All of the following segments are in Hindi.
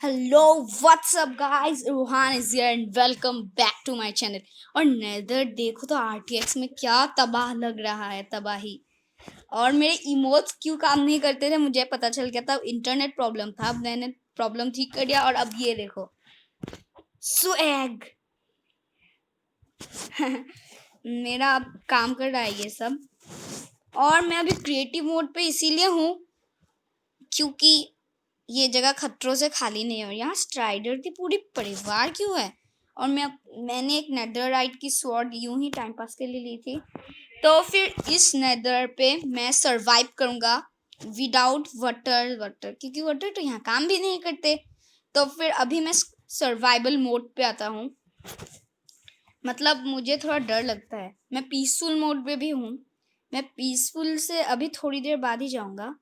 Hello what's up guys, Ruhan is here and welcome back to my channel. और नेदर देखो तो आरटीएक्स में क्या तबाह लग रहा है, तबाही। और मेरे इमोट्स क्यों काम नहीं करते थे मुझे पता चल गया था, इंटरनेट प्रॉब्लम था। अब मैंने प्रॉब्लम ठीक कर दिया और अब ये देखो स्वैग। मेरा अब काम कर रहा है ये सब। और मैं अभी क्रिएटिव मोड पे इसीलिए हूँ क्योंकि ये जगह खतरों से खाली नहीं है और यहाँ स्ट्राइडर की पूरी परिवार क्यों है। और मैंने एक नेदरराइट की स्वॉर्ड यूं ही टाइम पास के लिए ली थी। तो फिर इस नेदर पे मैं सरवाइव करूंगा विदाउट वाटर क्योंकि वाटर तो यहाँ काम भी नहीं करते। तो फिर अभी मैं सर्वाइवल मोड पे आता हूँ। मतलब मुझे थोड़ा डर लगता है। मैं पीसफुल मोड पे भी हूँ। मैं पीसफुल से अभी थोड़ी देर बाद ही जाऊंगा।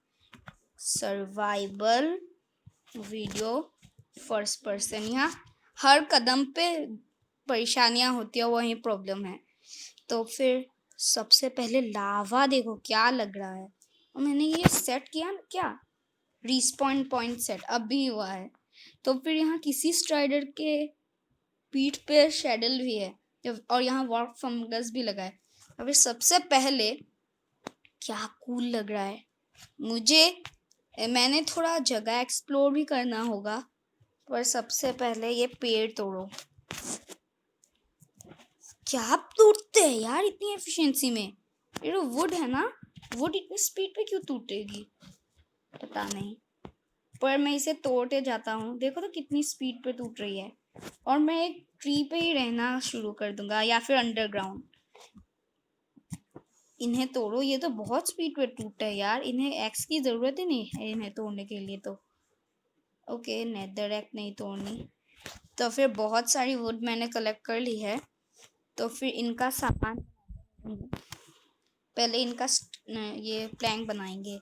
Survival video first person. यहाँ हर कदम पे परेशानियां होती है, वही प्रॉब्लम है। तो फिर सबसे पहले लावा देखो क्या लग रहा है। और मैंने ये सेट किया ना, क्या रिस्पॉन पॉइंट सेट अब भी हुआ है। तो फिर यहाँ किसी स्ट्राइडर के पीठ पे शेडल भी है और यहाँ वॉर्क फंगस भी लगा है। और फिर सबसे पहले क्या कूल लग रहा है मुझे। मैंने थोड़ा जगह एक्सप्लोर भी करना होगा, पर सबसे पहले ये पेड़ तोड़ो। क्या टूटते हैं यार इतनी एफिशिएंसी में। ये तो वुड है ना, वुड इतनी स्पीड पे क्यों टूटेगी पता नहीं। पर मैं इसे तोड़ते जाता हूँ, देखो तो कितनी स्पीड पे टूट रही है। और मैं एक ट्री पे ही रहना शुरू कर दूंगा या फिर अंडरग्राउंड। इन्हें तोड़ो, ये तो बहुत स्पीड पे टूटता है यार। इन्हें एक्स की जरूरत ही नहीं है इन्हें तोड़ने के लिए। तो ओके, नेदर एक्ट नहीं तोड़नी। तो फिर बहुत सारी वुड मैंने कलेक्ट कर ली है। तो फिर इनका सामान पहले इनका ये प्लैंक बनाएंगे।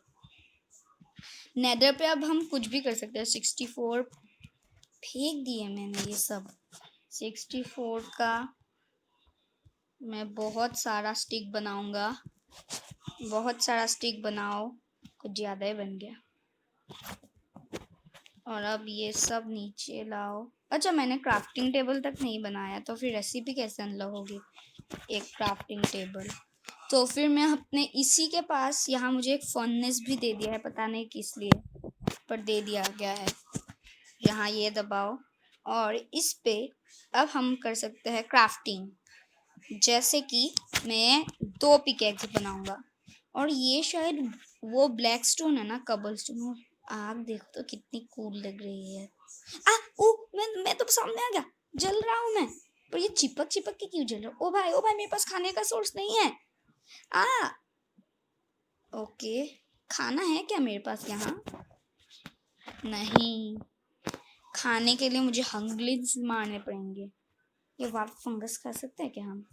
नेदर पे अब हम कुछ भी कर सकते हैं। 64 फेंक दिए मैंने ये सब। 64 का मैं बहुत सारा स्टिक बनाऊंगा। बहुत सारा स्टिक बनाओ, कुछ ज़्यादा ही बन गया। और अब ये सब नीचे लाओ। अच्छा, मैंने क्राफ्टिंग टेबल तक नहीं बनाया, तो फिर रेसिपी कैसे अनलॉक होगी। एक क्राफ्टिंग टेबल। तो फिर मैं अपने इसी के पास, यहाँ मुझे एक फर्नेस भी दे दिया है, पता नहीं किस लिए पर दे दिया गया है। यहाँ ये दबाओ और इस पे अब हम कर सकते हैं क्राफ्टिंग। जैसे कि मैं 2 पिकेक्स बनाऊंगा। और ये शायद वो ब्लैक स्टोन है ना, कबल स्टोन। आग देखो तो कितनी कूल लग रही है। ओ मैं तो सामने आ गया, जल रहा हूँ मैं। पर ये चिपक चिपक के क्यों जल रहा है। ओ भाई मेरे पास खाने का सोर्स नहीं है। आ ओके, खाना है क्या मेरे पास यहाँ। नहीं, खाने के लिए मुझे हंगलिंग्स मारने पड़ेंगे। ये वार्प फंगस खा सकते हैं क्या हम।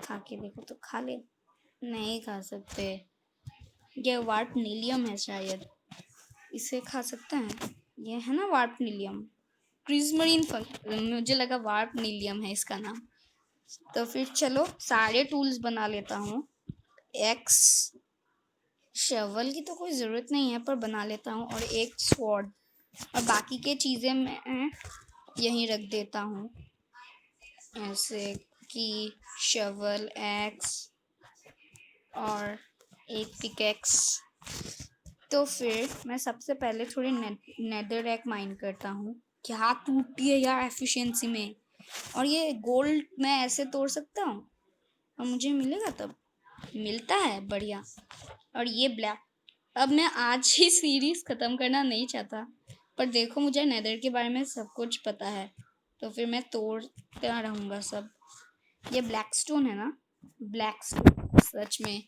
खा के देखो तो खा ले। नहीं खा सकते। ये वार्प नीलियम है शायद, इसे खा सकते हैं। ये है ना वार्प नीलियम, क्रिजमरीन मुझे लगा वार्प नीलियम है इसका नाम। तो फिर चलो सारे टूल्स बना लेता हूँ। एक्स शवल की तो कोई ज़रूरत नहीं है, पर बना लेता हूँ। और एक स्वॉर्ड। और बाकी के चीज़ें मैं यहीं रख देता हूँ, ऐसे कि शवल, एक्स और एक पिकेक्स। तो फिर मैं सबसे पहले थोड़ी नेदर रैक माइन करता हूँ। क्या टूटती है यार एफिशिएंसी में। और ये गोल्ड मैं ऐसे तोड़ सकता हूँ और मुझे मिलेगा तब। मिलता है, बढ़िया। और ये ब्लैक। अब मैं आज ही सीरीज ख़त्म करना नहीं चाहता, पर देखो मुझे नेदर के बारे में सब कुछ पता है। तो फिर मैं तोड़ता रहूँगा सब। ये ब्लैक स्टोन है ना, ब्लैक स्टोन सच में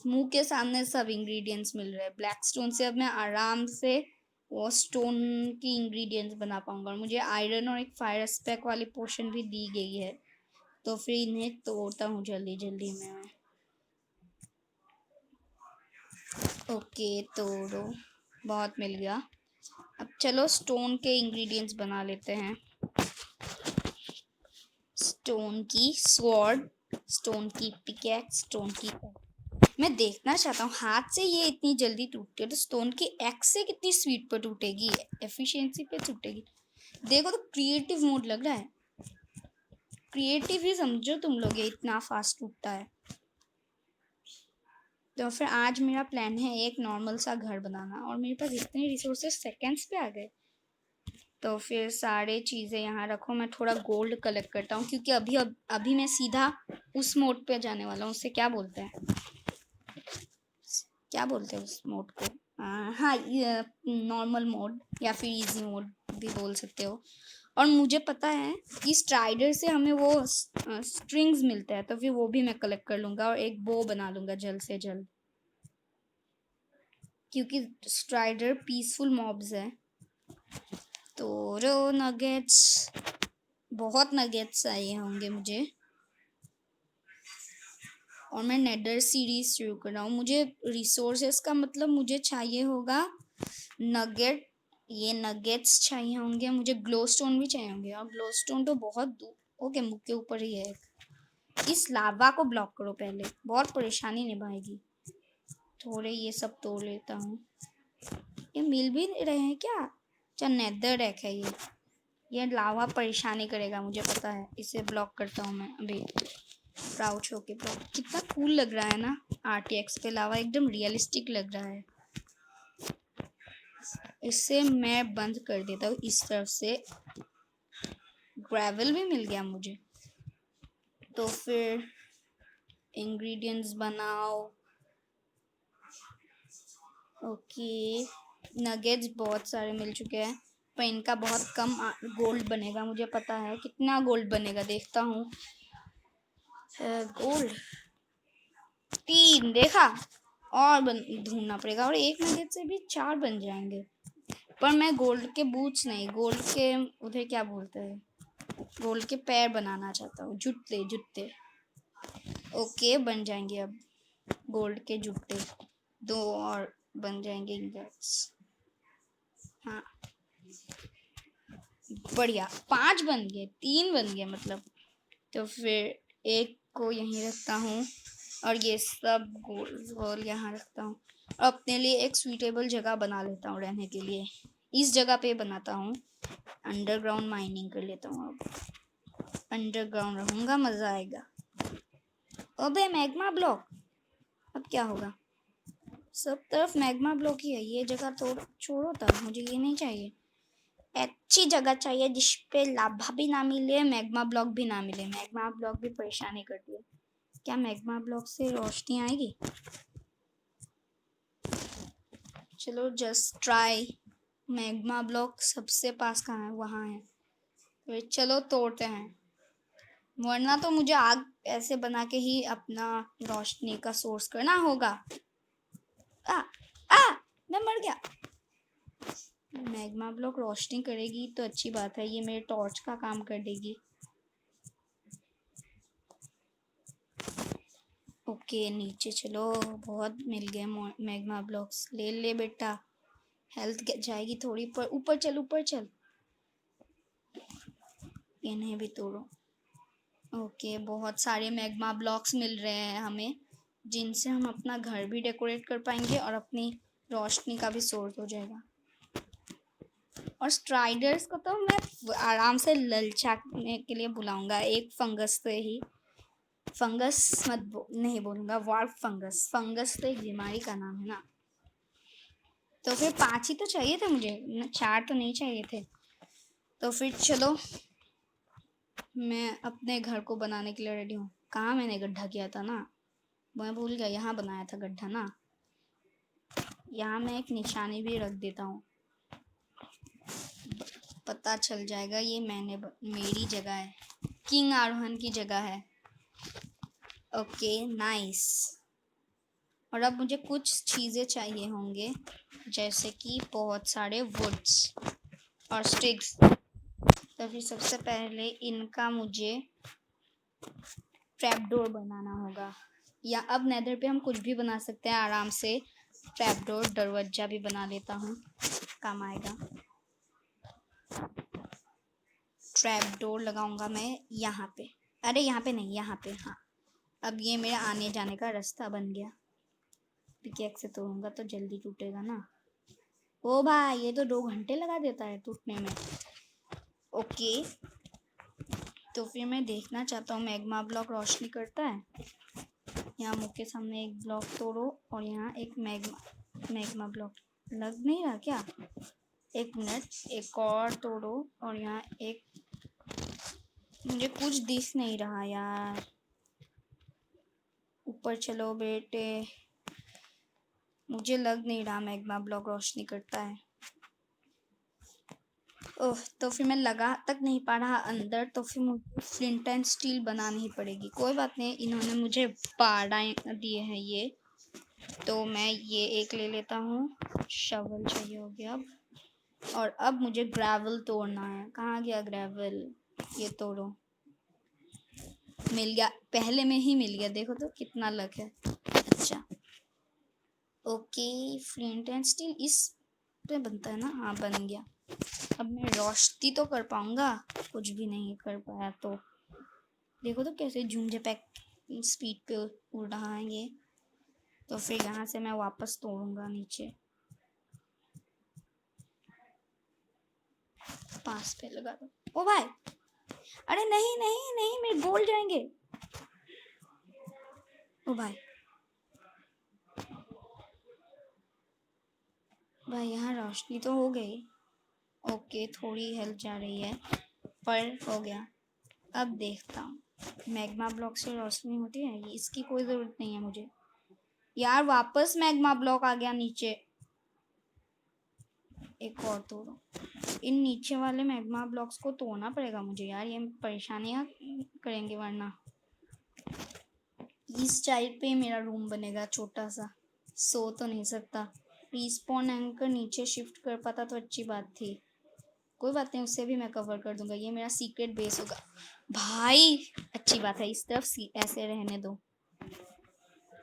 मुंह के सामने सब इंग्रेडिएंट्स मिल रहे हैं। ब्लैक स्टोन से अब मैं आराम से वो स्टोन की इंग्रेडिएंट्स बना पाऊंगा। और मुझे आयरन और एक फायर स्पेक वाली पोशन भी दी गई है। तो फिर इन्हें तोड़ता हूँ जल्दी जल्दी में। ओके, तोड़ो, बहुत मिल गया। अब चलो स्टोन के इंग्रेडिएंट्स बना लेते हैं। स्टोन की स्वॉर्ड, स्टोन की पिकेक्स, स्टोन की मैं देखना चाहता हूँ हाथ से ये इतनी जल्दी टूटती है तो स्टोन की एक्स से कितनी स्पीड पर टूटेगी, एफिशिएंसी पे टूटेगी। देखो तो क्रिएटिव मोड लग रहा है, क्रिएटिव ही समझो तुम लोग, ये इतना फास्ट टूटता है। तो फिर आज मेरा प्लान है एक नॉर्मल सा घर बनाना, और मेरे पास इतने रिसोर्सेज सेकेंड्स पे आ गए। तो फिर सारे चीज़ें यहाँ रखो, मैं थोड़ा गोल्ड कलेक्ट करता हूँ क्योंकि अभी मैं सीधा उस मोड पे जाने वाला हूँ। उससे क्या बोलते हैं, क्या बोलते हैं उस मोड को? हाँ, नॉर्मल मोड या फिर इजी मोड भी बोल सकते हो। और मुझे पता है कि स्ट्राइडर से हमें वो स्ट्रिंग्स मिलते हैं, तो फिर वो भी मैं कलेक्ट कर लूँगा और एक बो बना लूँगा जल्द से जल्द, क्योंकि स्ट्राइडर पीसफुल मॉब्स है। तो रो नगेट्स, बहुत नगेट्स चाहिए होंगे मुझे, और मैं नेदर सीरीज शुरू कर रहा हूँ। मुझे रिसोर्सेस का मतलब मुझे चाहिए होगा नगेट, ये नगेट्स चाहिए होंगे, मुझे ग्लोस्टोन भी चाहिए होंगे, और ग्लोस्टोन तो बहुत दूर ओके मुख के ऊपर ही है। इस लावा को ब्लॉक करो पहले, बहुत परेशानी निभाएगी। थोड़े ये सब तोड़ लेता हूँ। ये मिल भी रहे हैं क्या? अच्छा नेदर रैक है ये लावा परेशानी करेगा मुझे पता है। इसे ब्लॉक करता हूँ मैं अभी, क्राउच होके ब्लॉक। कितना कूल लग रहा है ना, RTX पे लावा एकदम रियलिस्टिक लग रहा है। इससे मैं बंद कर देता हूँ इस तरफ से। ग्रेवल भी मिल गया मुझे। तो फिर इंग्रेडिएंट्स बनाओ। ओके, नगेट्स बहुत सारे मिल चुके हैं, पर इनका बहुत कम गोल्ड बनेगा। मुझे पता है कितना गोल्ड बनेगा, देखता हूँ। गोल्ड 3 देखा, और ढूंढना पड़ेगा, और एक नगेट से भी 4 बन जाएंगे। पर मैं गोल्ड के बूट्स नहीं, गोल्ड के उधर क्या बोलते हैं, गोल्ड के पैर बनाना चाहता हूँ, जूते जूते। ओके बन जाएंगे अब गोल्ड के जूते, 2 और बन जाएंगे इंगेट्स। हाँ बढ़िया, 5 बन गए, 3 बन गए मतलब। तो फिर एक को यहीं रखता हूँ, और ये सब गोल यहाँ रखता हूँ, और अपने लिए एक सूटेबल जगह बना लेता हूँ रहने के लिए। इस जगह पे बनाता हूँ, अंडरग्राउंड माइनिंग कर लेता हूँ। अब अंडरग्राउंड रहूँगा, मज़ा आएगा। अबे मैग्मा ब्लॉक, अब क्या होगा? सब तरफ मैग्मा ब्लॉक ही है, ये जगह तोड़ छोड़ो तब, मुझे ये नहीं चाहिए। अच्छी जगह चाहिए जिसपे लाभा भी ना मिले, मैग्मा ब्लॉक भी ना मिले। मैग्मा ब्लॉक भी परेशानी करती है। क्या मैग्मा ब्लॉक से रोशनी आएगी? चलो जस्ट ट्राई। मैग्मा ब्लॉक सबसे पास कहाँ है? वहाँ है। फिर चलो तोड़ते हैं, वरना तो मुझे आग ऐसे बना के ही अपना रोशनी का सोर्स करना होगा। आ आ मैं मर गया। मैग्मा ब्लॉक रोशनी करेगी तो अच्छी बात है, ये मेरे टॉर्च का काम कर देगी। ओके नीचे चलो, बहुत मिल गए मैग्मा ब्लॉक्स। ले ले बेटा, हेल्थ जाएगी थोड़ी, पर ऊपर चल ऊपर चल। इन्हें भी तोड़ो। ओके बहुत सारे मैग्मा ब्लॉक्स मिल रहे हैं हमें, जिनसे हम अपना घर भी डेकोरेट कर पाएंगे और अपनी रोशनी का भी सोर्स हो जाएगा। और स्ट्राइडर्स को तो मैं आराम से ललचाने के लिए बुलाऊंगा, एक फंगस से ही। फंगस नहीं बोलूँगा, वार्प फंगस। फंगस तो एक बीमारी का नाम है ना। तो फिर 5 ही तो चाहिए थे मुझे, 4 तो नहीं चाहिए थे। तो फिर चलो मैं अपने घर को बनाने के लिए रेडी हूँ। कहाँ मैंने गड्ढा किया था ना, मैं भूल गया, यहाँ बनाया था गड्ढा ना। यहाँ मैं एक निशानी भी रख देता हूँ, पता चल जाएगा ये मेरी जगह है, किंग आरोहन की जगह है। Okay nice. और अब मुझे कुछ चीज़ें चाहिए होंगे, जैसे कि बहुत सारे वुड्स और स्टिक्स। तो फिर सबसे पहले इनका मुझे ट्रैप डोर बनाना होगा, या अब नेदर पे हम कुछ भी बना सकते हैं आराम से। ट्रैप डोर दरवाजा भी बना लेता हूँ, काम आएगा। ट्रैप डोर लगाऊंगा मैं यहाँ पे, अरे यहाँ पे नहीं, यहाँ पे। हाँ अब ये मेरा आने जाने का रास्ता बन गया। पिकेक्स से तोड़ूंगा तो जल्दी टूटेगा ना। ओ भाई ये तो 2 घंटे लगा देता है टूटने में। ओके तो फिर मैं देखना चाहता हूँ मैग्मा ब्लॉक रोशनी करता है। यहाँ मुख के सामने एक ब्लॉक तोड़ो और यहाँ एक मैग्मा ब्लॉक लग नहीं रहा क्या? 1 मिनट, एक और तोड़ो और यहाँ एक, मुझे कुछ दिख नहीं रहा यार। ऊपर चलो बेटे, मुझे लग नहीं रहा मैग्मा ब्लॉक रोशनी करता है। ओह तो फिर मैं लगा तक नहीं पा रहा अंदर, तो फिर मुझे फ्लिंट एंड स्टील बनानी ही पड़ेगी। कोई बात नहीं, इन्होंने मुझे पाड़ा दिए हैं ये, तो मैं ये एक ले लेता हूँ। शवल चाहिए हो गया अब। और अब मुझे ग्रेवल तोड़ना है। कहाँ गया ग्रेवल? ये तोड़ो। मिल गया, पहले में ही मिल गया। देखो तो कितना लक है। अच्छा ओके, फ्लिंट एंड स्टील इस पे बनता है ना? हाँ बन गया। अब मैं रोशनी तो कर पाऊंगा, कुछ भी नहीं कर पाया तो देखो तो कैसे झुंझे पैक स्पीड पे उड़ रहा है ये। तो फिर यहाँ से मैं वापस तोड़ूंगा नीचे। पास पे लगा दो। ओ भाई, अरे नहीं नहीं नहीं, मेरे गोल जाएंगे। ओ भाई भाई यहाँ रोशनी तो हो गई। ओके थोड़ी हेल्प जा रही है पर हो गया। अब देखता हूँ मैग्मा ब्लॉक से रोशनी होती है, इसकी कोई ज़रूरत नहीं है मुझे। यार वापस मैग्मा ब्लॉक आ गया नीचे। एक और तोड़ो। इन नीचे वाले मैग्मा ब्लॉक्स को तोड़ना पड़ेगा मुझे यार, ये परेशानियाँ करेंगे वरना। इस साइड पे मेरा रूम बनेगा छोटा सा, सो तो नहीं सकता। रिस्पॉन एंकर नीचे शिफ्ट कर पाता तो अच्छी बात थी। कोई बात नहीं, उससे भी मैं कवर कर दूंगा। ये मेरा सीक्रेट बेस होगा भाई। अच्छी बात है, इस तरफ ऐसे रहने दो।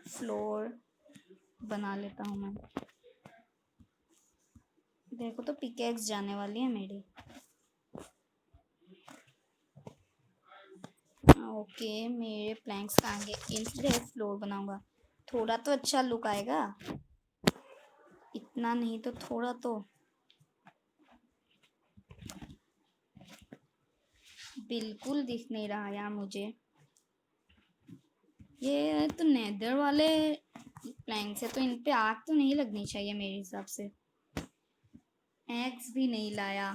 फ्लोर बना लेता हूँ मैं। देखो तो पिकेक्स जाने वाली है मेरी। ओके मेरे प्लैंक्स कहाँ गए? इन फ्लोर बनाऊंगा, थोड़ा तो अच्छा लुक आएगा। इतना नहीं तो थोड़ा तो। बिल्कुल दिख नहीं रहा यार मुझे। ये तो नेदर वाले प्लैंक्स है, तो इन पे आग तो नहीं लगनी चाहिए मेरे हिसाब से। एग्स भी नहीं लाया।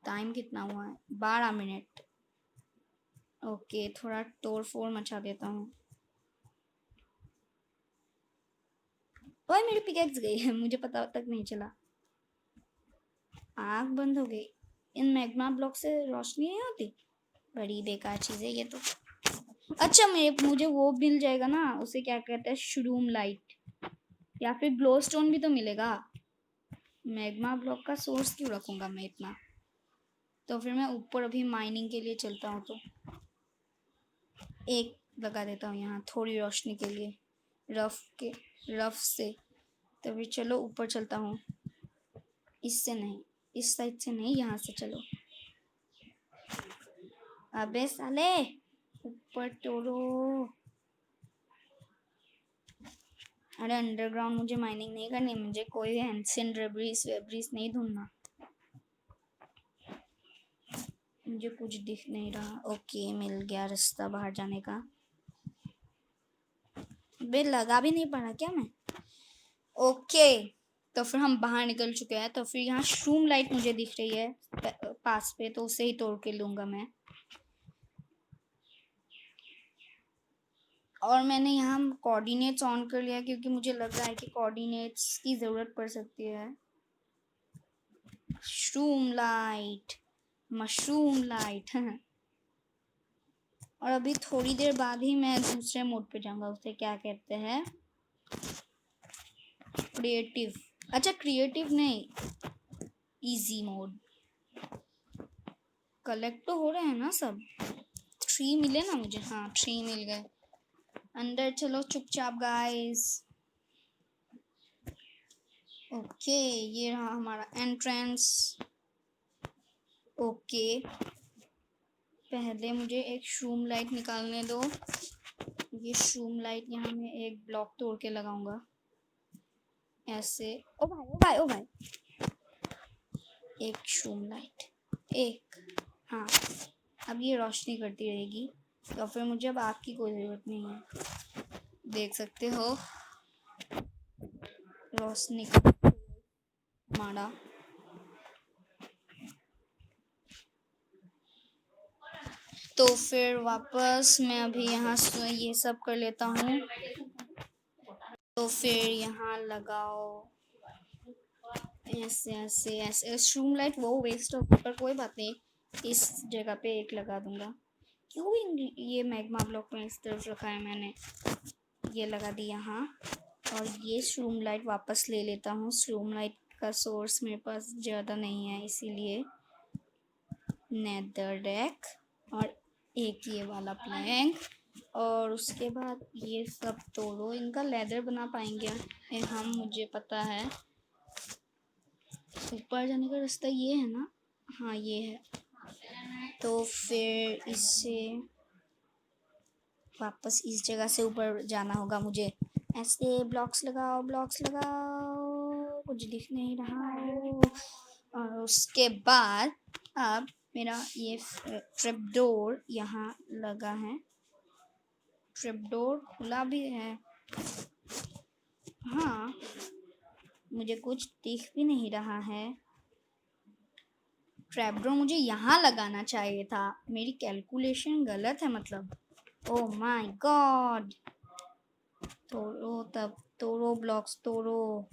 टाइम कितना हुआ है? 12 मिनट। ओके थोड़ा तोड़ फोड़ मचा देता हूँ। ओए मेरी पिकेक्स गई है, मुझे पता तक नहीं चला। आग बंद हो गई। इन मैग्मा ब्लॉक से रोशनी नहीं होती। बड़ी बेकार चीज़ है ये तो। अच्छा मुझे वो मिल जाएगा ना, उसे क्या कहते हैं, शूम लाइट या फिर ग्लो स्टोन भी तो मिलेगा। मैग्मा ब्लॉक का सोर्स क्यों रखूंगा मैं इतना। तो फिर मैं ऊपर अभी माइनिंग के लिए चलता हूँ, तो एक लगा देता हूँ यहाँ थोड़ी रोशनी के लिए, रफ से। तो फिर चलो ऊपर चलता हूँ। इससे नहीं, इस साइड से नहीं, यहाँ से चलो। अबे साले ऊपर तोड़ो। अरे अंडरग्राउंड मुझे माइनिंग नहीं करनी, मुझे कोई एंशिएंट रेब्रिस वेब्रिस नहीं ढूंढना। मुझे कुछ दिख नहीं रहा। ओके मिल गया रास्ता बाहर जाने का। बे लगा भी नहीं पड़ा क्या मैं? ओके तो फिर हम बाहर निकल चुके हैं। तो फिर यहाँ शूम लाइट मुझे दिख रही है पास पे, तो उसे ही तोड़ के लूंगा मैं। और मैंने यहाँ कोऑर्डिनेट्स ऑन कर लिया क्योंकि मुझे लग रहा है कि कोऑर्डिनेट्स की ज़रूरत पड़ सकती है। शूम लाइट, मशरूम लाइट। और अभी थोड़ी देर बाद ही मैं दूसरे मोड पे जाऊंगा, उसे क्या कहते हैं, क्रिएटिव। अच्छा क्रिएटिव नहीं, इजी मोड। कलेक्ट तो हो रहे हैं ना सब? 3 मिले ना मुझे? हाँ 3 मिल गए। अंदर चलो चुपचाप गाइस। ओके ये रहा हमारा एंट्रेंस। ओके पहले मुझे एक शूम लाइट निकालने दो। ये शूम लाइट यहाँ मैं एक ब्लॉक तोड़ के लगाऊंगा। ऐसे। ओ भाई ओ भाई ओ भाई, एक शूम लाइट, एक, हाँ अब ये रोशनी करती रहेगी, तो फिर मुझे अब आग की कोई ज़रूरत नहीं है। देख सकते हो रोशनी का माड़ा। तो फिर वापस मैं अभी यहाँ से ये सब कर लेता हूँ। तो फिर यहाँ लगाओ ऐसे ऐसे ऐसे। शूम लाइट वो वेस्ट हो, पर कोई बात नहीं, इस जगह पे एक लगा दूंगा। क्यों ये मैग्मा ब्लॉक में इस तरफ रखा है मैंने, ये लगा दी यहाँ। और ये शूम लाइट वापस ले लेता हूँ। शूम लाइट का सोर्स मेरे पास ज़्यादा नहीं है, इसीलिए नेदर डेक और एक ये वाला प्लैंक। और उसके बाद ये सब तोड़ो, इनका लेदर बना पाएंगे हम, मुझे पता है। ऊपर जाने का रास्ता ये है ना, हाँ ये है। तो फिर इससे वापस इस जगह से ऊपर जाना होगा मुझे। ऐसे ब्लॉक्स लगाओ, ब्लॉक्स लगाओ, कुछ दिख नहीं रहा। और उसके बाद अब मेरा ये ट्रैपडोर यहाँ लगा है, ट्रैपडोर खुला भी है। हाँ मुझे कुछ दिख भी नहीं रहा है। ट्रैपडोर मुझे यहाँ लगाना चाहिए था, मेरी कैलकुलेशन गलत है मतलब। ओह माय गॉड, तोड़ो तब, तोड़ो ब्लॉक्स तोड़ो।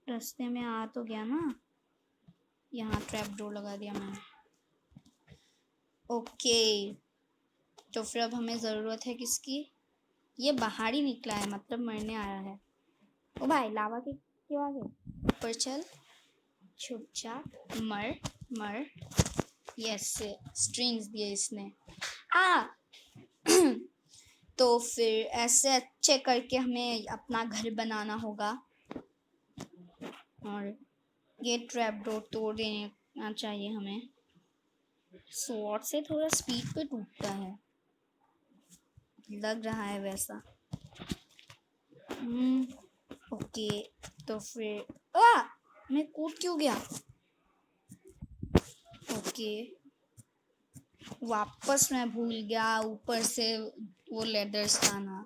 रास्ते में आ तो गया ना, यहाँ ट्रैपडोर लगा दिया मैंने। ओके, तो फिर अब हमें ज़रूरत है किसकी? ये बाहर ही निकला है, मतलब मरने आया है। ओ भाई लावा के क्यों आ गए? ऊपर चल, चुपचाप मर मर। यस, स्ट्रिंग्स दिए इसने। तो फिर ऐसे अच्छे करके हमें अपना घर बनाना होगा। और ये ट्रैप डोर तोड़ देना चाहिए हमें। स्वॉर्ड से थोड़ा स्पीड पे टूटता है, लग रहा है वैसा। ओके, तो फिर मैं कूद क्यों गया? ओके, वापस मैं भूल गया ऊपर से वो लेदर्स लाना।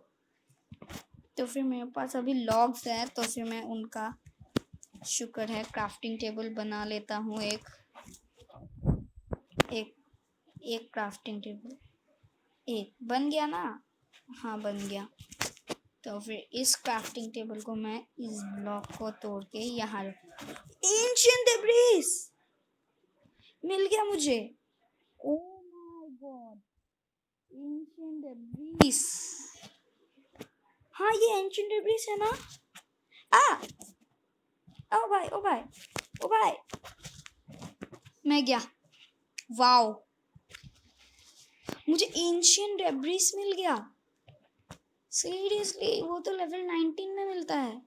तो फिर मेरे पास अभी लॉग्स है, तो फिर मैं उनका शुक्र है क्राफ्टिंग टेबल बना लेता हूँ। एक एक एक क्राफ्टिंग टेबल, एक बन गया ना? हाँ बन गया। तो फिर इस क्राफ्टिंग टेबल को मैं इस ब्लॉक को तोड़ के यहाँ एंशिएंट डेब्रिस मिल गया मुझे। Oh my God, ancient debris. हाँ ये एंशिएंट डेब्रिस है ना? ओ भाई ओ भाई ओ भाई, मैं गया। वाओ, मुझे एंशिएंट डेब्रिस मिल गया। सीरियसली, वो तो लेवल 19 में मिलता है।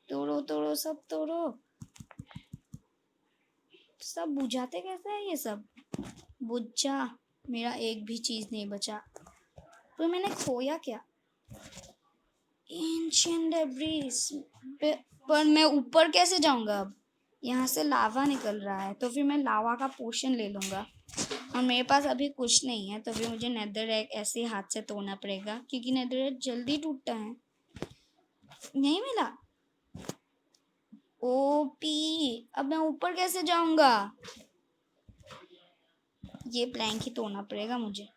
तोड़ो तोड़ो सब तोड़ो। सब बुझाते कैसे है ये सब? बुझा, मेरा एक भी चीज नहीं बचा। तो मैंने खोया क्या? Ancient debris. पर मैं ऊपर कैसे जाऊंगा अब? यहाँ से लावा निकल रहा है, तो फिर मैं लावा का पोशन ले लूंगा। और मेरे पास अभी कुछ नहीं है, तो फिर मुझे नेदरराइट ऐसे हाथ से तोड़ना पड़ेगा, क्योंकि नेदरराइट जल्दी टूटता है। नहीं मिला? ओपी, अब मैं ऊपर कैसे जाऊंगा? ये प्लैंक ही तोड़ना पड़ेगा मुझे।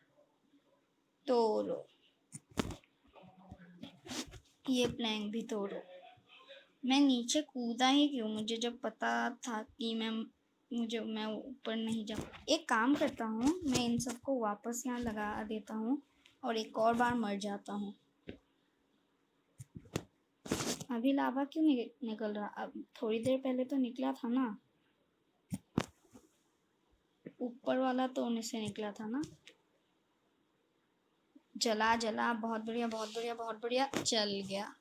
तोड़ो, ये प्लैंक भी तोड़ो। मैं नीचे कूदा ही क्यों? मुझे जब पता था कि मैं ऊपर नहीं जाऊँ। एक काम करता हूँ, मैं इन सबको वापस यहाँ लगा देता हूँ और एक और बार मर जाता हूँ। अभी लावा क्यों निकल रहा? अब थोड़ी देर पहले तो निकला था ना, ऊपर वाला तो उन्हीं से निकला था ना। जला जला, बहुत बढ़िया बहुत बढ़िया बहुत बढ़िया, चल गया।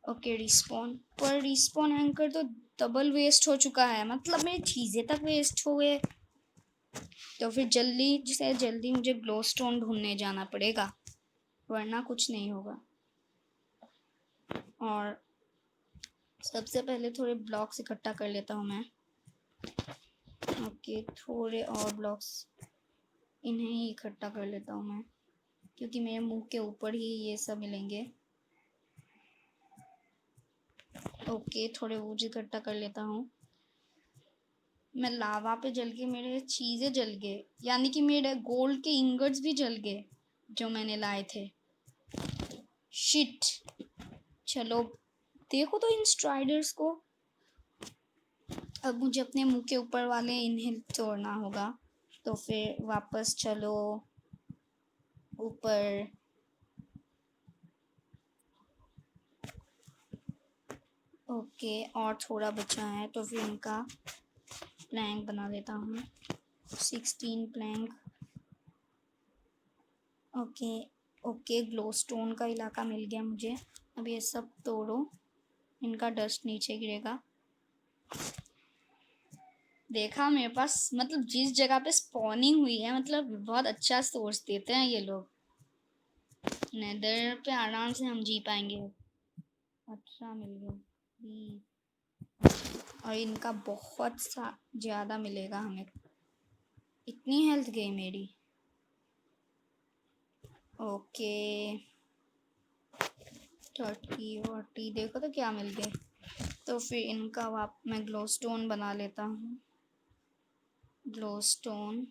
ओके रिस्पॉन, पर रिस्पॉन एंकर तो डबल वेस्ट हो चुका है, मतलब मेरी चीज़ें तक वेस्ट हो गए। तो फिर जल्दी से जल्दी मुझे ग्लो स्टोन ढूंढने जाना पड़ेगा। वरना कुछ नहीं होगा। और सबसे पहले थोड़े ब्लॉक्स इकट्ठा कर लेता हूँ मैं। ओके, थोड़े और ब्लॉक्स इन्हें ही इकट्ठा कर लेता हूँ मैं, क्योंकि मेरे मुंह के ऊपर ही ये सब मिलेंगे। ओके, थोड़े वुड इकट्ठा कर लेता हूँ मैं। लावा पे जल के मेरे चीज़ें जल गए, यानी कि मेरे गोल्ड के इंगट्स भी जल गए जो मैंने लाए थे। शिट। चलो देखो तो इन स्ट्राइडर्स को। अब मुझे अपने मुंह के ऊपर वाले इन्हें तोड़ना होगा, तो फिर वापस चलो ऊपर। ओके, और थोड़ा बचा है, तो फिर इनका प्लैंक बना लेता हूँ। 16 प्लैंक। ओके ओके, ग्लोस्टोन का इलाका मिल गया मुझे। अब ये सब तोड़ो, इनका डस्ट नीचे गिरेगा। देखा, मेरे पास मतलब जिस जगह पे स्पॉनिंग हुई है, मतलब बहुत अच्छा सोर्स देते हैं ये लोग। नेदर पे आराम से हम जी पाएंगे। अच्छा मिल गया। और इनका बहुत सा ज़्यादा मिलेगा हमें। इतनी हेल्थ गई मेरी। ओके 30 देखो तो क्या मिल गए। तो फिर इनका मैं ग्लोस्टोन बना लेता हूँ। ग्लोस्टोन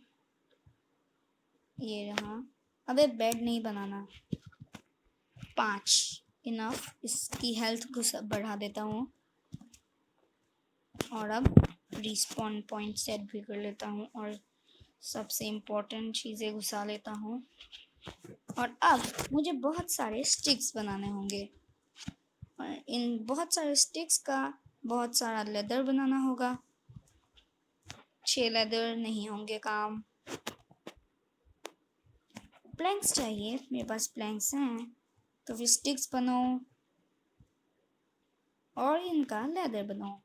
ये रहा। अबे बेड नहीं बनाना। 5 इनफ। इसकी हेल्थ बढ़ा देता हूँ। और अब रिस्पॉन पॉइंट सेट भी कर लेता हूँ, और सबसे इम्पोर्टेंट चीज़ें घुसा लेता हूँ। और अब मुझे बहुत सारे स्टिक्स बनाने होंगे, और इन बहुत सारे स्टिक्स का बहुत सारा लेदर बनाना होगा। 6 लेदर नहीं होंगे काम। प्लैंक्स चाहिए, मेरे पास प्लैंक्स हैं, तो फिर स्टिक्स बनाओ और इनका लेदर बनाओ।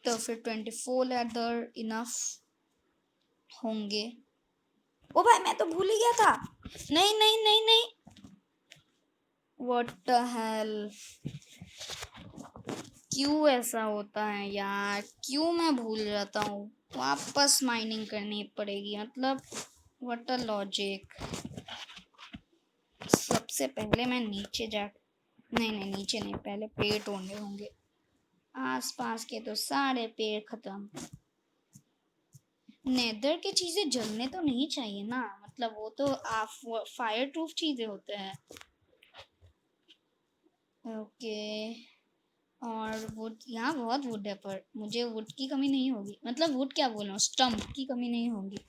तो फिर 24 लेदर इनफ होंगे। ओ भाई, मैं तो भूल ही गया था। नहीं नहीं नहीं नहीं, व्हाट द हेल, क्यों ऐसा होता है यार? क्यों मैं भूल जाता हूँ? वापस माइनिंग करनी पड़ेगी, मतलब व्हाट अ लॉजिक। सबसे पहले मैं नीचे जा, नहीं नहीं नीचे नहीं, पहले पेड़ तोड़ने होंगे। आसपास के तो सारे पेड़ खत्म। नेदर की चीजें जलने तो नहीं चाहिए ना, मतलब वो तो फायर प्रूफ चीजें होते हैं। ओके, और वुड, यहाँ बहुत वुड है, पर मुझे वुड की कमी नहीं होगी, मतलब वुड क्या बोल रहा हूँ, स्टम्प की कमी नहीं होगी।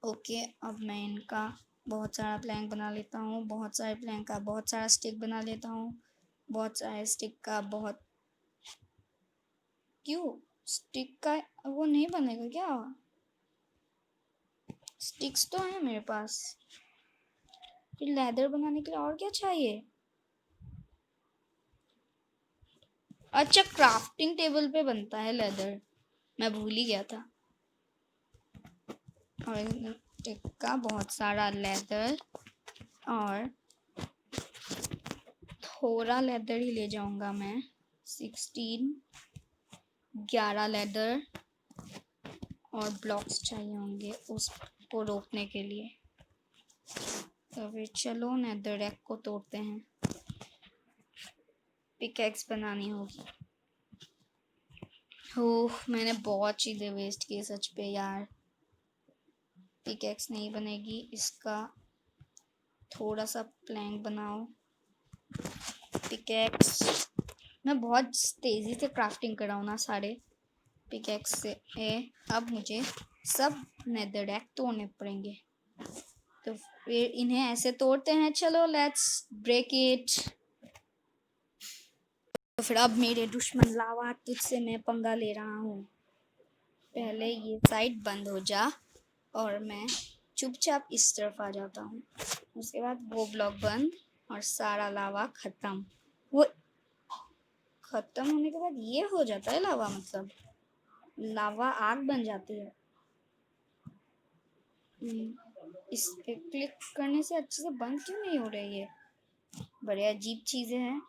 ओके, अब मैं इनका बहुत सारा प्लैंक बना लेता हूँ, बहुत सारे प्लैंक का बहुत सारा स्टिक बना लेता हूँ, बहुत सारे स्टिक का बहुत। क्यों स्टिक का वो नहीं बनेगा क्या? स्टिक्स तो है मेरे पास। फिर लेदर बनाने के लिए और क्या चाहिए? अच्छा, क्राफ्टिंग टेबल पे बनता है लेदर, मैं भूल ही गया था। और टिक्का बहुत सारा लेदर, और थोड़ा लेदर ही ले जाऊंगा मैं। 16 11 लेदर, और ब्लॉक्स चाहिए होंगे उसको रोकने के लिए। तो फिर चलो नेदर को तोड़ते हैं। पिकैक्स बनानी होगी। ओह, मैंने बहुत चीज़ें वेस्ट की सच पे यार। पिकैक्स नहीं बनेगी, इसका थोड़ा सा प्लैंक बनाओ। पिकैक्स मैं बहुत तेज़ी से क्राफ्टिंग कर रहा हूँ ना सारे पिकैक्स से। अब मुझे सब नेदरडेक तोड़ने पड़ेंगे, तो फिर इन्हें ऐसे तोड़ते हैं। चलो लेट्स ब्रेक इट। तो फिर अब मेरे दुश्मन लावा, तुझसे मैं पंगा ले रहा हूँ। पहले ये साइड बंद हो जा, और मैं चुपचाप इस तरफ आ जाता हूँ। उसके बाद वो ब्लॉक बंद, और सारा लावा ख़त्म। वो ख़त्म होने के बाद ये हो जाता है लावा, मतलब लावा आग बन जाती है। इस पे क्लिक करने से अच्छे से बंद क्यों नहीं हो रही है? बड़े अजीब चीजें हैं।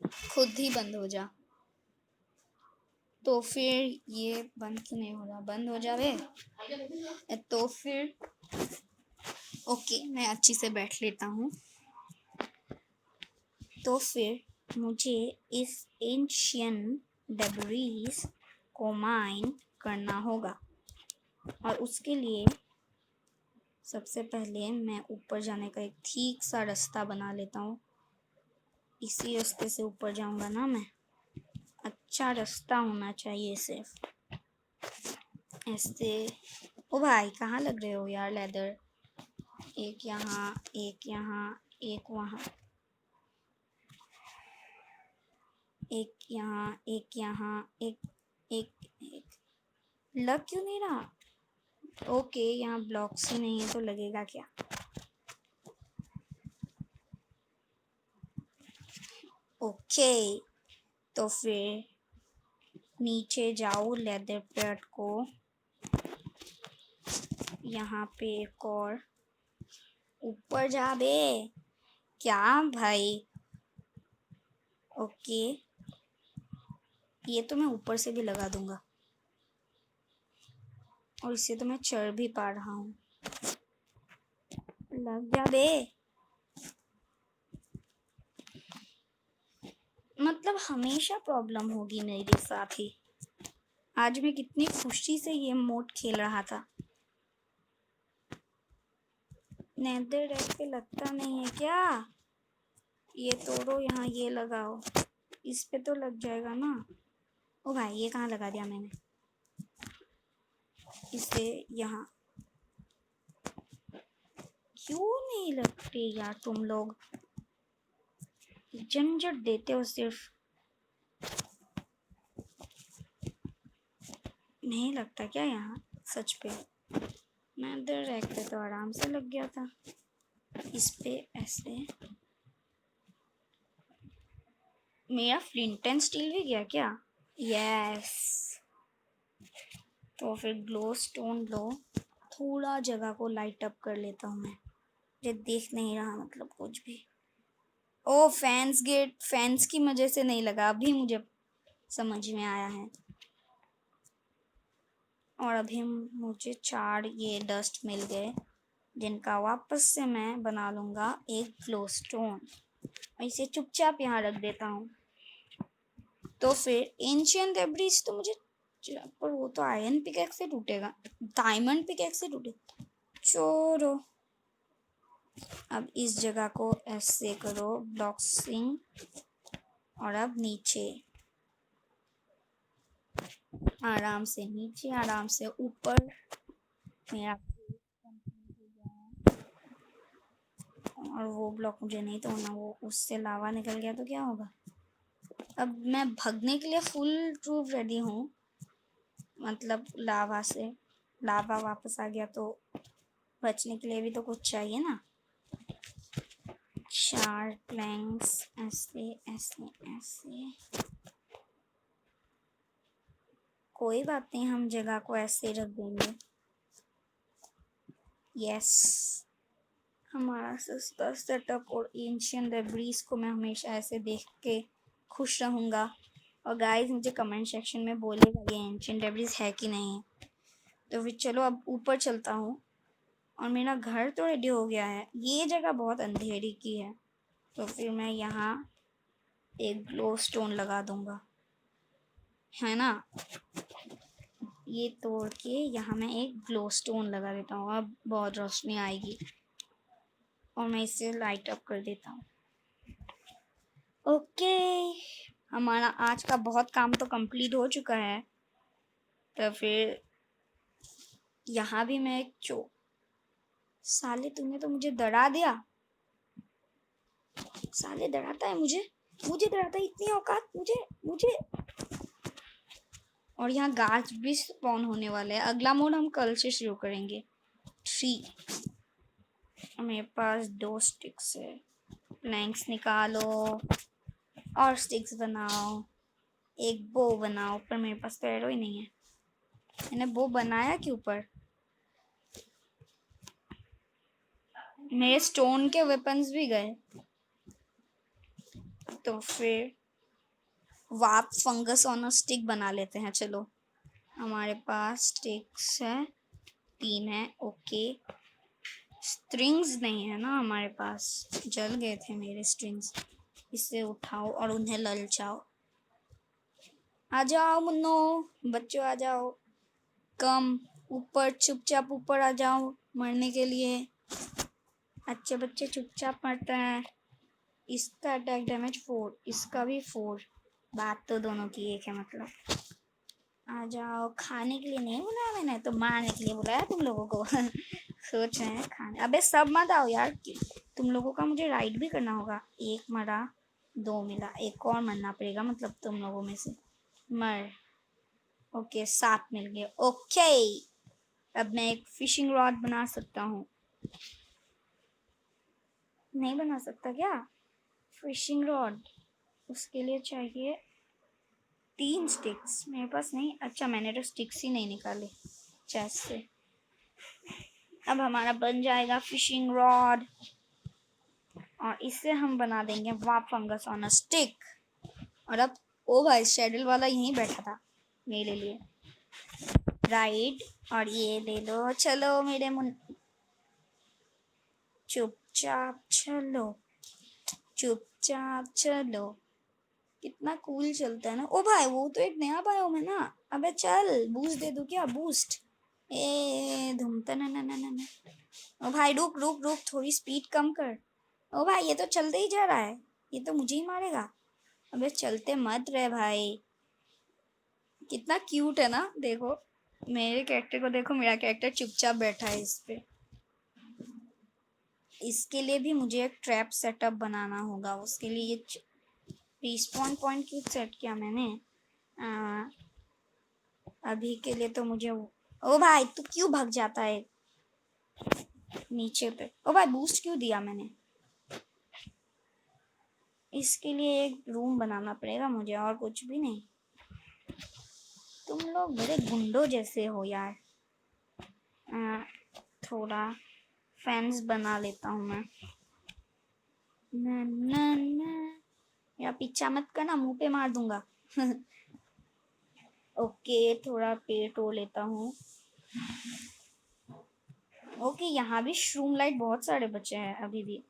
खुद ही बंद हो जा। तो फिर ये बंद क्यों नहीं हो रहा? बंद हो जावे। तो फिर ओके, मैं अच्छी से बैठ लेता हूँ। तो फिर मुझे इस एंशियंट डेब्रीज को माइन करना होगा, और उसके लिए सबसे पहले मैं ऊपर जाने का एक ठीक सा रास्ता बना लेता हूँ। इसी रास्ते से ऊपर जाऊंगा ना मैं। अच्छा रास्ता होना चाहिए सिर्फ ऐसे। ओ भाई, कहाँ लग रहे हो यार लेदर? एक यहाँ, एक यहाँ, एक वहाँ, एक यहाँ, एक यहाँ, एक एक एक। लग क्यों नहीं रहा? ओके, यहाँ ब्लॉक्स ही नहीं है तो लगेगा क्या? ओके, तो फिर नीचे जाओ लेदर पेट को। यहाँ पे एक और ऊपर जा बे। क्या भाई? ओके, ये तो मैं ऊपर से भी लगा दूंगा, और इससे तो मैं चढ़ भी पा रहा हूँ। लग जा बे। मतलब हमेशा प्रॉब्लम होगी मेरे साथ ही। आज मैं कितनी खुशी से ये मोड खेल रहा था। नेदर रेड पे लगता नहीं है क्या? ये तोड़ो, यहाँ ये लगाओ। इस पे तो लग जाएगा ना। ओ भाई, ये कहाँ लगा दिया मैंने? इसे यहाँ। क्यों नहीं लगते यार तुम लोग? झंझट देते हो सिर्फ। नहीं लगता क्या यहाँ सच पे? नेदर रेड पे तो आराम से लग गया था। इस पे ऐसे। मेरा फ्लिंट एंड स्टील भी गया क्या? यस। तो फिर ग्लो स्टोन लो। थोड़ा जगह को लाइट अप कर लेता हूँ मैं। मुझे देख नहीं रहा मतलब कुछ भी। ओ फैंस गेट, फैंस की वजह से नहीं लगा, अभी मुझे समझ में आया है। और अभी मुझे 4 ये डस्ट मिल गए, जिनका वापस से मैं बना लूँगा एक ग्लो स्टोन। इसे चुपचाप यहाँ रख देता हूँ। तो फिर एंशियंट डेब्रिज तो मुझे, पर वो तो आयरन पिकैक्स से टूटेगा, डायमंड पिकैक्स से टूटेगा। चोरो। अब इस जगह को ऐसे करो ब्लॉक्सिंग, और अब नीचे आराम से, नीचे आराम से ऊपर। मेरा और वो ब्लॉक मुझे नहीं तोड़ना, वो उससे लावा निकल गया तो क्या होगा? अब मैं भागने के लिए फुल ट्रूप रेडी हूँ। मतलब लावा से, लावा वापस आ गया तो बचने के लिए भी तो कुछ चाहिए ना। 4 प्लैंक्स ऐसे ऐसे ऐसे। कोई बात नहीं, हम जगह को ऐसे रख देंगे। यस, हमारा सस्ता सेटअप और एंशियंट डेब्रीज को मैं हमेशा ऐसे देख के खुश रहूँगा। और गाइस, मुझे कमेंट सेक्शन में बोलिएगा ये एंशियंट डेब्रीज है कि नहीं है। तो फिर चलो अब ऊपर चलता हूँ। और मेरा घर तो रेडी हो गया है। ये जगह बहुत अंधेरी की है, तो फिर मैं यहाँ एक ग्लो स्टोन लगा दूंगा, है ना। ये तोड़ के यहाँ मैं एक ग्लो स्टोन लगा देता हूँ। अब बहुत रोशनी आएगी, और मैं इसे लाइट अप कर देता हूँ। ओके, हमारा आज का बहुत काम तो कंप्लीट हो चुका है। तो फिर यहाँ भी मैं एक साले, तूने तो मुझे डरा दिया। साले डराता है मुझे, मुझे डराता है, इतनी औकात मुझे मुझे। और यहाँ गाछ भी स्पॉन होने वाले हैं। अगला मोड हम कल से शुरू करेंगे। 3। मेरे पास 2 स्टिक्स है। प्लैंक्स निकालो और स्टिक्स बनाओ, एक बो बनाओ। पर मेरे पास तो एरो ही नहीं है। मैंने बो बनाया क्यों? पर मेरे स्टोन के वेपन्स भी गए। तो फिर वाप फंगस ऑन अ स्टिक बना लेते हैं। चलो, हमारे पास स्टिक्स है, 3 है। ओके, स्ट्रिंग्स नहीं है ना हमारे पास, जल गए थे मेरे स्ट्रिंग्स। इसे उठाओ और उन्हें ललचाओ। आ जाओ मुन्नो, बच्चों आ जाओ। कम ऊपर, चुपचाप ऊपर आ जाओ मरने के लिए। अच्छे बच्चे चुपचाप मरते हैं। इसका अटैक डैमेज 4, इसका भी 4। बात तो दोनों की एक है मतलब। आ जाओ, खाने के लिए नहीं बुलाया मैंने तो, मारने के लिए बुलाया तुम लोगों को। सोच रहे हैं खाने। अबे सब मत आओ यार, तुम लोगों का मुझे राइड भी करना होगा। 1 मरा, 2 मिला, एक और मरना पड़ेगा मतलब तुम लोगों में से। मर। ओके, 7 मिल गए। ओके, अब मैं एक फिशिंग रॉड बना सकता हूँ। नहीं बना सकता क्या फिशिंग रॉड? उसके लिए चाहिए 3 स्टिक्स। मेरे पास नहीं। अच्छा, मैंने तो स्टिक्स ही नहीं निकाले चेस्ट से। अब हमारा बन जाएगा फिशिंग रॉड और इससे हम बना देंगे वाप फंगस ऑन अ स्टिक। और अब ओ भाई, शेडल वाला यहीं बैठा था मेरे लिए। राइट, और ये ले लो। चलो मेरे मुन, चुपचाप चलो, चुपचाप चलो। कितना कूल चलता है ना। ओ भाई, वो तो एक नया बायोम है ना। अबे चल, बूस्ट दे दूं क्या? बूस्ट। ए धूमता ना ना ना ना ना। ओ भाई रुक रुक रुक, थोड़ी स्पीड कम कर। ओ भाई, ये तो चलते ही जा रहा है, ये तो मुझे ही मारेगा। अबे चलते मत रहे भाई। कितना क्यूट है ना, देखो मेरे कैरेक्टर को, देखो मेरा कैरेक्टर चुपचाप बैठा है इस पे। इसके लिए भी मुझे एक ट्रैप सेटअप बनाना होगा। उसके लिए ये रिस्पॉन पॉइंट क्यों सेट किया मैंने? अभी के लिए तो मुझे ओ भाई, तू क्यों भाग जाता है नीचे पे? ओ भाई, बूस्ट क्यों दिया मैंने? इसके लिए एक रूम बनाना पड़ेगा मुझे, और कुछ भी नहीं। तुम लोग बड़े गुंडों जैसे हो यार। थोड़ा फैंस बना लेता हूँ मैं। ना ना ना, या पीछा मत करना, मुंह पे मार दूंगा। ओके, थोड़ा पेड़ तोड़ लेता हूँ। ओके, यहाँ भी श्रूम लाइट बहुत सारे बचे हैं अभी भी।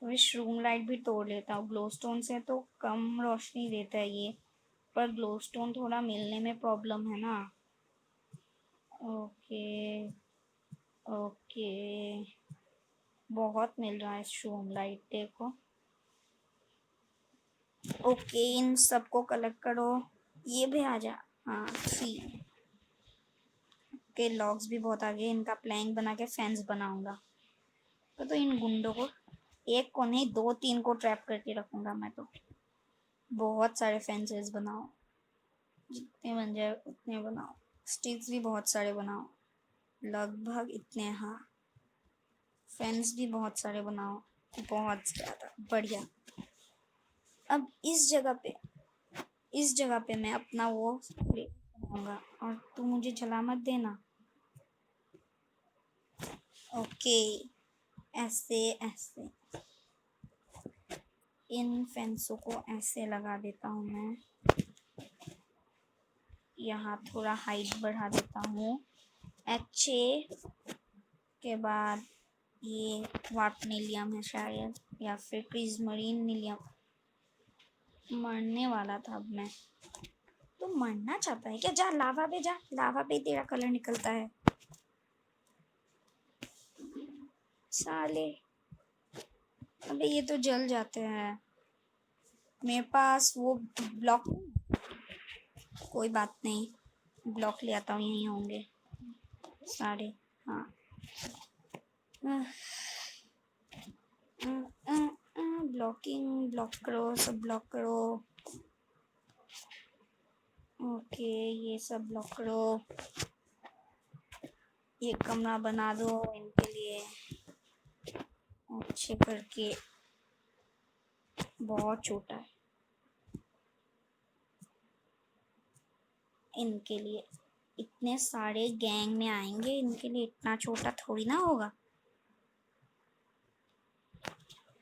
तो श्रूम लाइट भी तोड़ लेता हूँ। ग्लोस्टोन से तो कम रोशनी देता है ये, पर ग्लोस्टोन थोड़ा मिलने में प्रॉब्लम है ना। ओके ओके, बहुत मिल रहा है श्रूम लाइट, देखो। ओके, इन सबको कलेक्ट करो। ये भी आ जा। हाँ, 3 के लॉग्स भी बहुत आ गए। इनका प्लैंक बना के फेंस बनाऊंगा। तो इन गुंडों को, एक को नहीं 2-3 को ट्रैप करके रखूंगा मैं तो। बहुत सारे फेंसेस बनाओ, जितने बन जाए उतने बनाओ। स्टिक्स भी बहुत सारे बनाओ, लगभग इतने। हाँ, फेंस भी बहुत सारे बनाओ, बहुत ज़्यादा बढ़िया। अब इस जगह पे मैं अपना वो बनाऊंगा, और तू मुझे जला मत देना। ओके, ऐसे ऐसे इन फेंसों को ऐसे लगा देता हूँ मैं। यहाँ थोड़ा हाइट बढ़ा देता हूँ। अच्छे के बाद ये वार्पनेलियम है शायद, या फिर क्रिजमरीन नीलियम। मरने वाला था अब मैं। तो मरना चाहता है क्या? जा लावा पे जा, लावा पे तेरा कलर निकलता है साले। अबे ये तो जल जाते हैं। मेरे पास वो ब्लॉक, कोई बात नहीं, ब्लॉक ले आता हूँ, यहीं होंगे सारे। हाँ, ब्लॉकिंग, ब्लॉक करो, सब ब्लॉक करो। ओके, ये सब ब्लॉक करो। ये कमरा बना दो इनके लिए अच्छे करके। बहुत छोटा है इनके लिए, इतने सारे गैंग में आएंगे, इनके लिए इतना छोटा थोड़ी ना होगा।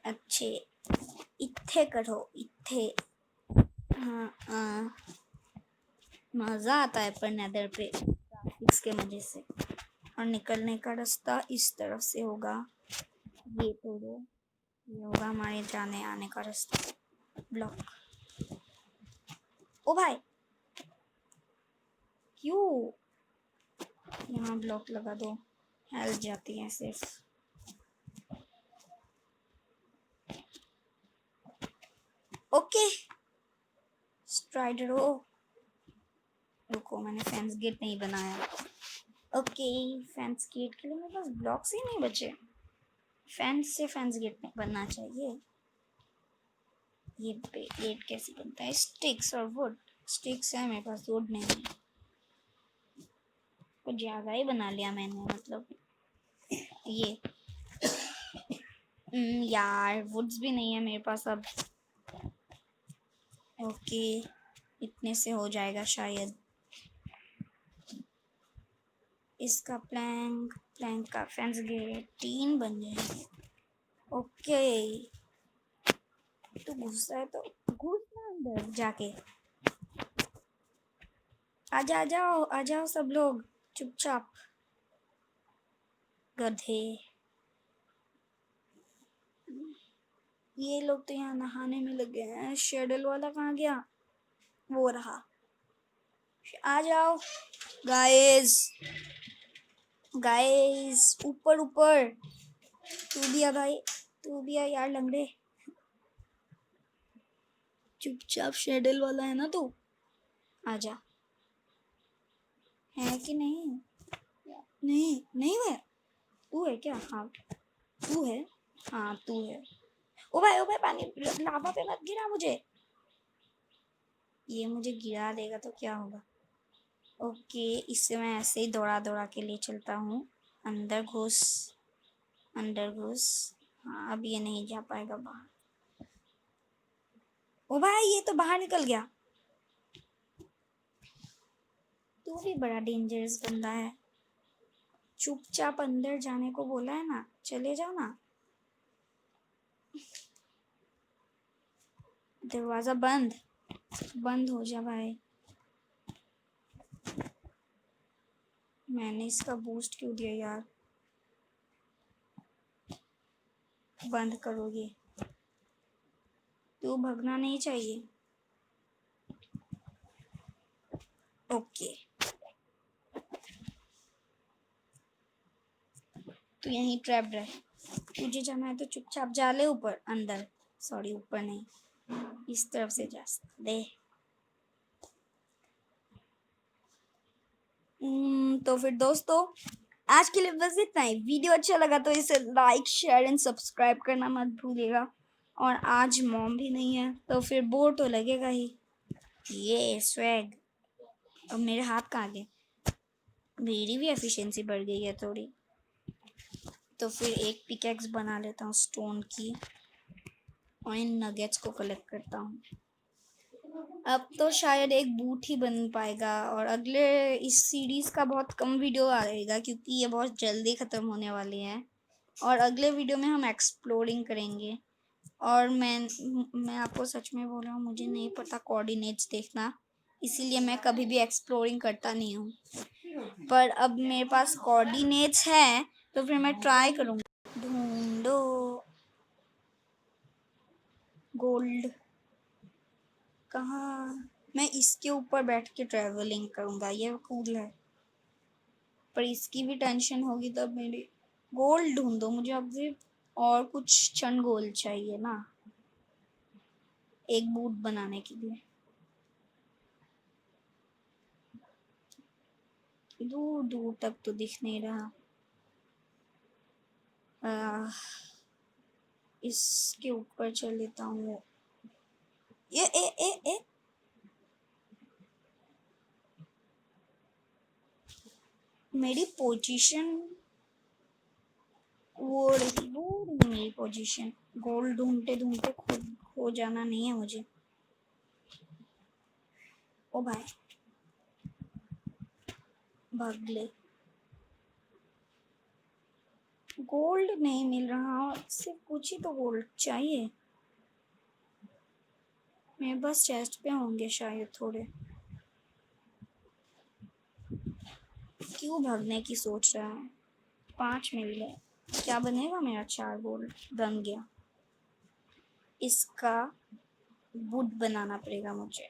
अच्छे इत्थे करो इत्थे। हाँ मज़ा आता है पर नेदर पे ग्राफिक्स के मजे से। और निकलने का रास्ता इस तरफ से होगा। ये तोड़ो, ये होगा हमारे जाने आने का रास्ता। ब्लॉक। ओ भाई क्यों यहाँ ब्लॉक लगा दो, हेल्थ जाती है सिर्फ। ओके स्ट्राइडर हो। रुको मैंने फेंस गेट नहीं बनाया। ओके फेंस गेट के लिए मेरे पास ब्लॉक्स ही नहीं बचे। फेंस से फेंस गेट नहीं बनना चाहिए। ये गेट कैसे बनता है? स्टिक्स और वुड। स्टिक्स है मेरे पास, वुड नहीं है। कुछ ज्यादा ही बना लिया मैंने, मतलब ये यार वुड्स भी नहीं है मेरे पास अब। ओके इतने से हो जाएगा शायद। इसका प्लैंक का फेंस गेट 3 बन जाएंगे। ओके तो घुसा है तो घुसना अंदर जाके। आ जाओ सब लोग चुपचाप। गधे ये लोग तो यहाँ नहाने में लगे हैं। शेडल वाला कहाँ गया? वो रहा। आ जाओ गाइस गाइस ऊपर ऊपर। तू भी आ भाई, तू भी आ यार लंगड़े। चुपचाप शेडल वाला है ना तू, आजा। है कि नहीं? नहीं नहीं है। तू है क्या? हाँ तू है। हाँ तू है। ओ भाई पानी लावा पे मत गिरा मुझे। ये मुझे गिरा देगा तो क्या होगा? ओके इससे मैं ऐसे ही दौड़ा दौड़ा के ले चलता हूँ। अंदर घुस अंदर घुस। हाँ अब ये नहीं जा पाएगा बाहर। ओ भाई ये तो बाहर निकल गया। तू भी बड़ा डेंजरस बंदा है। चुपचाप अंदर जाने को बोला है ना, चले जाओ ना। दरवाजा बंद बंद हो जा भाई। मैंने इसका बूस्ट क्यों दिया यार? बंद करोगे? तू भगना नहीं चाहिए। ओके तू यहीं ट्रैप्ड रहे। तुझे जाना है तो चुपचाप जा ले ऊपर अंदर। सॉरी ऊपर नहीं, इस तरफ से जा दे। तो फिर दोस्तों आज के लिए बस इतना ही। वीडियो अच्छा लगा तो इसे लाइक शेयर एंड सब्सक्राइब करना मत भूलिएगा। और आज मॉम भी नहीं है तो फिर बोर तो लगेगा ही। ये स्वैग। अब मेरे हाथ कहाँ गए? मेरी भी एफिशिएंसी बढ़ गई है थोड़ी। तो फिर एक पिकैक्स बना लेता हूँ स्टोन की और इन नगेट्स को कलेक्ट करता हूँ। अब तो शायद एक बूट ही बन पाएगा और अगले इस सीरीज का बहुत कम वीडियो आएगा क्योंकि ये बहुत जल्दी ख़त्म होने वाली है। और अगले वीडियो में हम एक्सप्लोरिंग करेंगे। और मैं आपको सच में बोल रहा हूँ, मुझे नहीं पता कोऑर्डिनेट्स देखना, इसीलिए मैं कभी भी एक्सप्लोरिंग करता नहीं हूँ। पर अब मेरे पास कोऑर्डिनेट्स हैं तो फिर मैं ट्राई करूँगा। ढूंढो गोल्ड कहाँ? मैं इसके ऊपर बैठ के ट्रैवलिंग करूँगा, ये कूल है। पर इसकी भी टेंशन होगी तब मेरी। गोल्ड ढूंढो मुझे अब भी। और कुछ चंद गोल्ड चाहिए ना एक बूट बनाने के लिए। दूर दूर तक तो दिख नहीं रहा। इसके ऊपर चल लेता हूँ। ये ए मेरी पोजीशन वो रही मेरी पोजीशन। गोल्ड ढूंढते ढूंढते खो जाना नहीं है मुझे। ओ भाई भाग ले। गोल्ड नहीं मिल रहा, सिर्फ कुछ ही तो गोल्ड चाहिए। मेरे बस चेस्ट पे होंगे शायद थोड़े। क्यों भागने की सोच रहा है? 5 मिल गए, क्या बनेगा मेरा? 4 गोल्ड बन गया। इसका वुड बनाना पड़ेगा मुझे,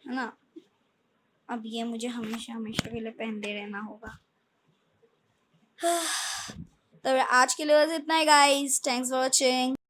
है ना? अब ये मुझे हमेशा हमेशा के लिए पहनते रहना होगा। तो आज के लिए बस इतना ही गाइस, थैंक्स फॉर वॉचिंग।